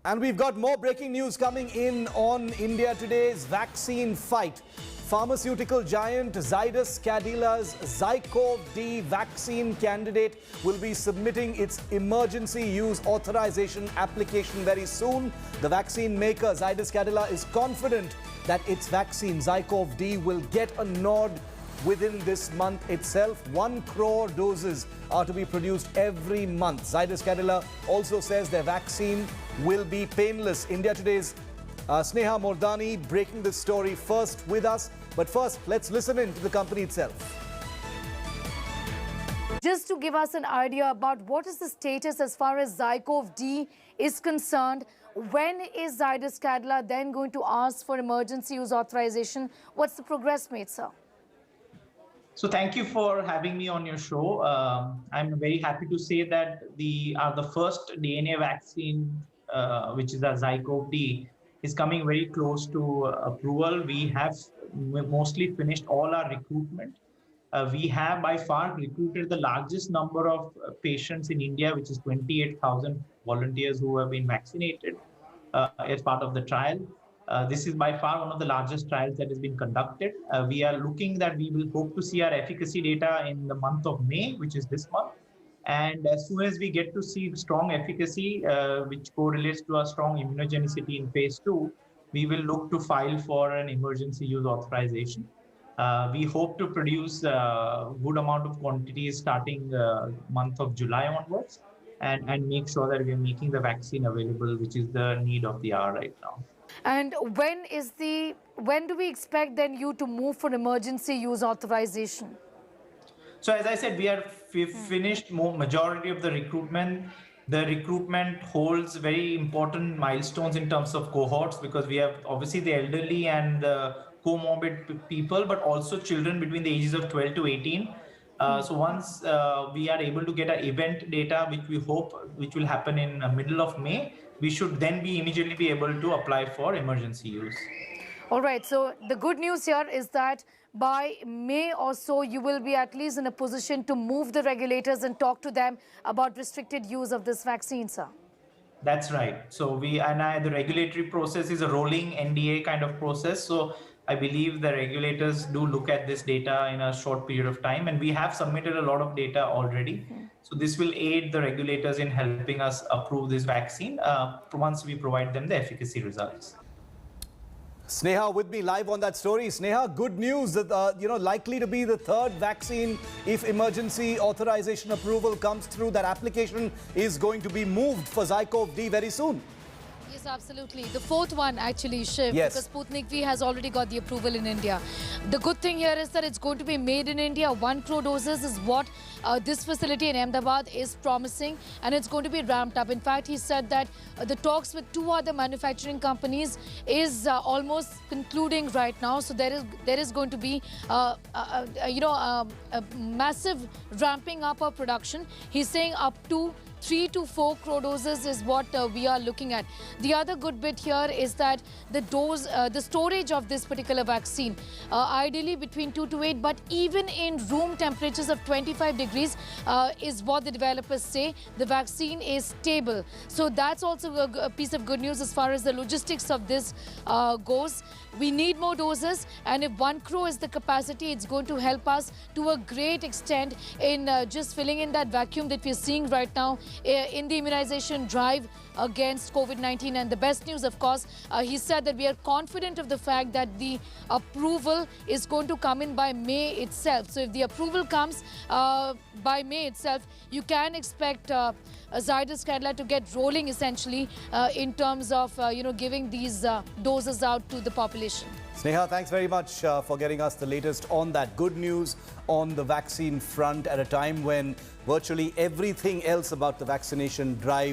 And we've got more breaking news coming in on India Today's vaccine fight. Pharmaceutical giant Zydus Cadila's ZyCoV-D vaccine candidate will be submitting its emergency use authorization application very soon. The vaccine maker Zydus Cadila is confident that its vaccine ZyCoV-D will get a nod within this month itself. 1 crore doses are to be produced every month. Zydus Cadila also says their vaccine will be painless. India Today's Sneha Mordani breaking this story first with us. But first, let's listen in to the company itself. Just to give us an idea about what is the status as far as ZyCoV-D is concerned, when is Zydus Cadila then going to ask for emergency use authorization? What's the progress made, sir? So thank you for having me on your show. I'm very happy to say that the first DNA vaccine, which is a ZyCoV-D, is coming very close to approval. We have mostly finished all our recruitment. We have by far recruited the largest number of patients in India, which is 28,000 volunteers who have been vaccinated as part of the trial. This is by far one of the largest trials that has been conducted. We are looking that we will hope to see our efficacy data in the month of May, which is this month. And as soon as we get to see strong efficacy, which correlates to a strong immunogenicity in phase 2, we will look to file for an emergency use authorization. We hope to produce a good amount of quantities starting month of July onwards and make sure that we are making the vaccine available, which is the need of the hour right now. And when do we expect then you to move for emergency use authorization? So as I said, we've finished majority of the recruitment. The recruitment holds very important milestones in terms of cohorts, because we have obviously the elderly and the comorbid people, but also children between the ages of 12 to 18. So once we are able to get an event data, which will happen in the middle of May, we should then immediately be able to apply for emergency use. All right, so the good news here is that by May or so, you will be at least in a position to move the regulators and talk to them about restricted use of this vaccine, sir. That's right. So the regulatory process is a rolling NDA kind of process. So I believe the regulators do look at this data in a short period of time, and we have submitted a lot of data already. So this will aid the regulators in helping us approve this vaccine once we provide them the efficacy results. Sneha with me live on that story. Sneha, good news that, likely to be the third vaccine if emergency authorization approval comes through. That application is going to be moved for ZyCoV-D very soon. Yes, absolutely. The fourth one actually, Shiv, yes, because Sputnik V has already got the approval in India. The good thing here is that it's going to be made in India. 1 crore doses is what this facility in Ahmedabad is promising, and it's going to be ramped up. In fact, he said that the talks with 2 other manufacturing companies is almost concluding right now. So there is going to be a massive ramping up of production. He's saying up to 3 to 4 crore doses is what we are looking at. The other good bit here is that the storage of this particular vaccine, ideally between 2 to 8, but even in room temperatures of 25 degrees is what the developers say. The vaccine is stable. So that's also a piece of good news as far as the logistics of this goes. We need more doses, and if 1 crore is the capacity, it's going to help us to a great extent in just filling in that vacuum that we're seeing right now in the immunization drive against COVID-19. And the best news, of course, he said that we are confident of the fact that the approval is going to come in by May itself. So if the approval comes by May itself, you can expect Zydus Cadila to get rolling essentially in terms of giving these doses out to the population. Sneha, thanks very much for getting us the latest on that. Good news on the vaccine front at a time when virtually everything else about the vaccination drive